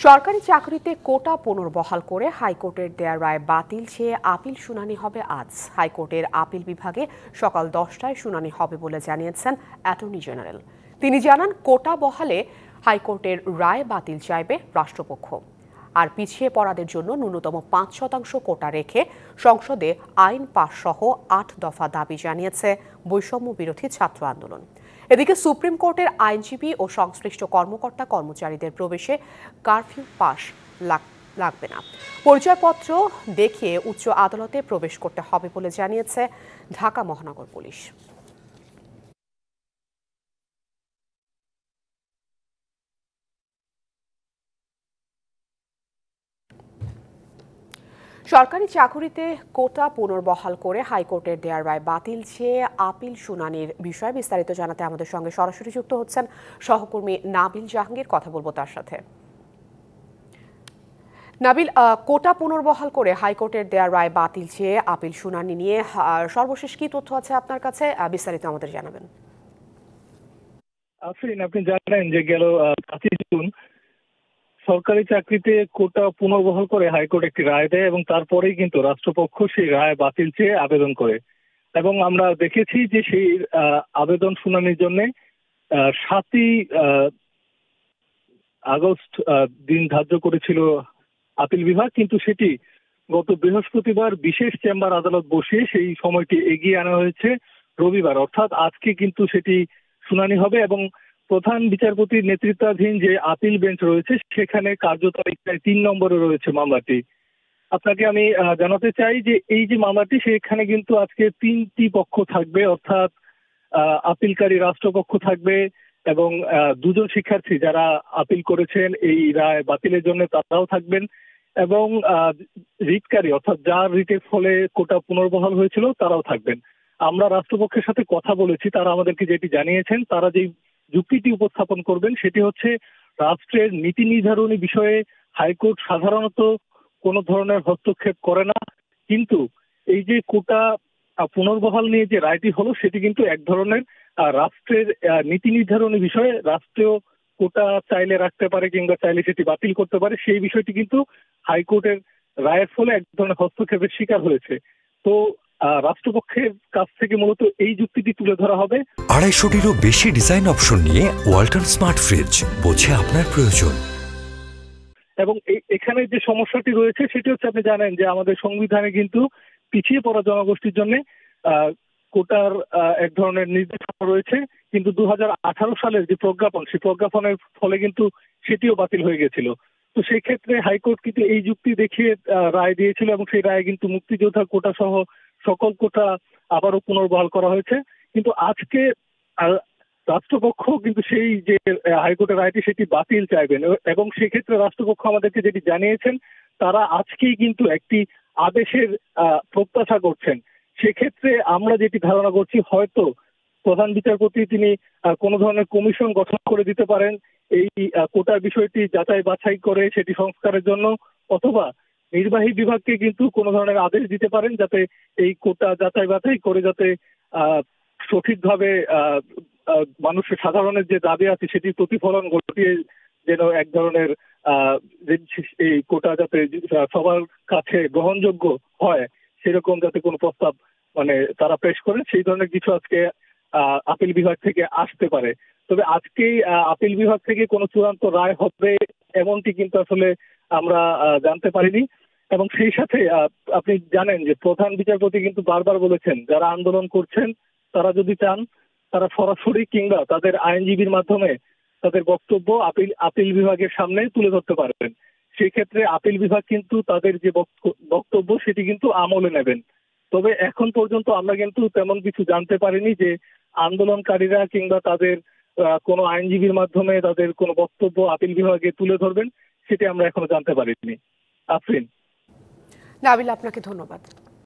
সরকারি চাকরিতে কোটা পুনর্বহাল করে হাইকোর্টের দেয়া রায় বাতিল চেয়ে আপিল শুনানি হবে আজ। হাইকোর্টের আপিল বিভাগে সকাল 10টায় শুনানি হবে বলে জানিয়েছেন অ্যাটর্নি জেনারেল। তিনি জানান, কোটা বহালে হাইকোর্টের রায় বাতিল চাইবে রাষ্ট্রপক্ষ। আর পিছিয়ে পড়াদের জন্য ন্যূনতম 5% কোটা রেখে সংসদে আইন পাস সহ 8 দফা দাবি জানিয়েছে বৈষম্য বিরোধী ছাত্র আন্দোলন। এদিকে সুপ্রিম কোর্টের আইনজীবী ও সংশ্লিষ্ট কর্মকর্তা কর্মচারীদের প্রবেশে কারফিউ পাস লাগবে না, পরিচয়পত্র দেখিয়ে উচ্চ আদালতে প্রবেশ করতে হবে বলে জানিয়েছে ঢাকা মহানগর পুলিশ। সরকারি চাকুরিতে কোটা পুনর্বহাল করে হাইকোর্টের দেয়ার রায় বাতিল চেয়ে আপিল শুনানির বিষয়ে বিস্তারিত জানাতে আমাদের সঙ্গে সরাসরি যুক্ত হচ্ছেন সহকর্মী নাবিল জাহাঙ্গীর। কথা বলবো তার সাথে। নাবিল, কোটা পুনর্বহাল করে হাইকোর্টের দেয়ার রায় বাতিল চেয়ে আপিল শুনানি নিয়ে সর্বশেষ কি তথ্য আছে আপনার কাছে, বিস্তারিত আমাদের জানাবেন। আপনি জানেন যে গেল 5 জুন সরকারি চাকরিতে কোটা পুনর্বহাল করে হাইকোর্ট একটি রায় দেয় এবং তারপরেই কিন্তু রাষ্ট্রপক্ষ সেই রায় বাতিল চেয়ে আবেদন করে। এবং আমরা দেখেছি যে সেই আবেদন শুনানির জন্য 7ই আগস্ট দিন ধার্য করেছিল আপিল বিভাগ, কিন্তু সেটি গত বৃহস্পতিবার বিশেষ চেম্বার আদালত বসিয়ে সেই সময়টি এগিয়ে আনা হয়েছে রবিবার, অর্থাৎ আজকে কিন্তু সেটি শুনানি হবে। এবং প্রধান বিচারপতির নেতৃত্বাধীন যে আপিল বেঞ্চ রয়েছে সেখানে কার্যতালিকায় 3 নম্বরে রয়েছে মামলাটি। আপনাকে আমি জানাতে চাই যে এই যে মামলাটি, সেখানে কিন্তু আজকে 3টি পক্ষ থাকবে, অর্থাৎ আপিলকারী রাষ্ট্রপক্ষ থাকবে এবং 2জন শিক্ষার্থী যারা আপিল করেছেন এই রায় বাতিলের জন্য তারাও থাকবেন এবং রিটকারী অর্থাৎ যার রিটের ফলে কোটা পুনর্বহাল হয়েছিল তারাও থাকবেন। আমরা রাষ্ট্রপক্ষের সাথে কথা বলেছি, তারা আমাদেরকে যেটি জানিয়েছেন, তারা যে যুক্তিটি উপস্থাপন করবেন সেটি হচ্ছে রাষ্ট্রের নীতি নির্ধারণী বিষয়ে হাইকোর্ট সাধারণত কোনো ধরনের হস্তক্ষেপ করে না, কিন্তু এই যে কোটা পুনর্বহাল নিয়ে যে রায়টি হলো সেটি কিন্তু এক ধরনের রাষ্ট্রের নীতি নির্ধারণী বিষয়ে রাষ্ট্রীয় কোটা চাইলে রাখতে পারে কিংবা চাইলে সেটি বাতিল করতে পারে, সেই বিষয়টি কিন্তু হাইকোর্টের রায়ের ফলে এক ধরনের হস্তক্ষেপের শিকার হয়েছে। তো রাষ্ট্রপক্ষের কাছ থেকে মূলত এই যুক্তিটি তুলে ধরা হবে। 250-টিরও বেশি ডিজাইন অপশন নিয়ে ওয়ালটন স্মার্ট ফ্রিজ, বোঝে আপনার প্রয়োজন। এবং এখানে যে সমস্যাটি রয়েছে সেটি হচ্ছে, আপনি জানেন যে আমাদের সংবিধানে কিন্তু পিছিয়ে পড়া জনগোষ্ঠীর জন্য কোটার এক ধরনের নির্দেশনা রয়েছে, কিন্তু 2018 সালের যে প্রজ্ঞাপন, সেই প্রজ্ঞাপনের ফলে কিন্তু সেটিও বাতিল হয়ে গেছিল। তো সেই ক্ষেত্রে হাইকোর্ট কিন্তু এই যুক্তি দেখিয়ে রায় দিয়েছিল এবং সেই রায়ে কিন্তু মুক্তিযোদ্ধা কোটা সহ সকল কোটা আবারও পুনর্বহাল করা হয়েছে। কিন্তু আজকে রাষ্ট্রপক্ষ কিন্তু সেই যে হাইকোর্টের রায়টি সেটি বাতিল চাইবেন এবং সেক্ষেত্রে রাষ্ট্রপক্ষ আমাদেরকে যেটি জানিয়েছেন, তারা আজকেই কিন্তু একটি আদেশের প্রত্যাশা করছেন। সেক্ষেত্রে আমরা যেটি ধারণা করছি, হয়তো প্রধান বিচারপতি তিনি কোনো ধরনের কমিশন গঠন করে দিতে পারেন এই কোটার বিষয়টি যাচাই বাছাই করে সেটি সংস্কারের জন্য, অথবা নির্বাহী বিভাগকে কিন্তু কোনো ধরনের আদেশ দিতে পারেন যাতে এই কোটা যাচাই বাছাই করে যাতে সঠিকভাবে মানুষের সাধারণের যে দাবি আছে সেটি প্রতিফলন ঘটিয়ে যেন এক ধরনের এই কোটা যাতে সবার কাছে গ্রহণযোগ্য হয় সেরকম যাতে কোনো প্রস্তাব তারা পেশ করেন, সেই ধরনের কিছু আজকে আপিল বিভাগ থেকে আসতে পারে। তবে আজকেই আপিল বিভাগ থেকে কোনো চূড়ান্ত রায় হবে এমনটি কিন্তু আসলে আমরা জানতে পারিনি। এবং সেই সাথে আপনি জানেন যে প্রধান বিচারপতি কিন্তু বারবার বলেছেন যারা আন্দোলন করছেন তারা যদি চান তারা সরাসরি কিংবা তাদের আইনজীবীর মাধ্যমে তাদের বক্তব্য আপিল বিভাগের সামনে তুলে ধরতে পারবেন। সেই ক্ষেত্রে আপিল বিভাগ কিন্তু তাদের যে বক্তব্য সেটি কিন্তু আমলে নেবেন। তবে এখন পর্যন্ত আমরা কিন্তু তেমন কিছু জানতে পারিনি যে আন্দোলনকারীরা কিংবা তাদের কোনো আইনজীবীর মাধ্যমে তাদের কোনো বক্তব্য আপিল বিভাগে তুলে ধরবেন, সেটি আমরা এখনো জানতে পারিনি। আফরিন। নাবিল, আপনাকে ধন্যবাদ।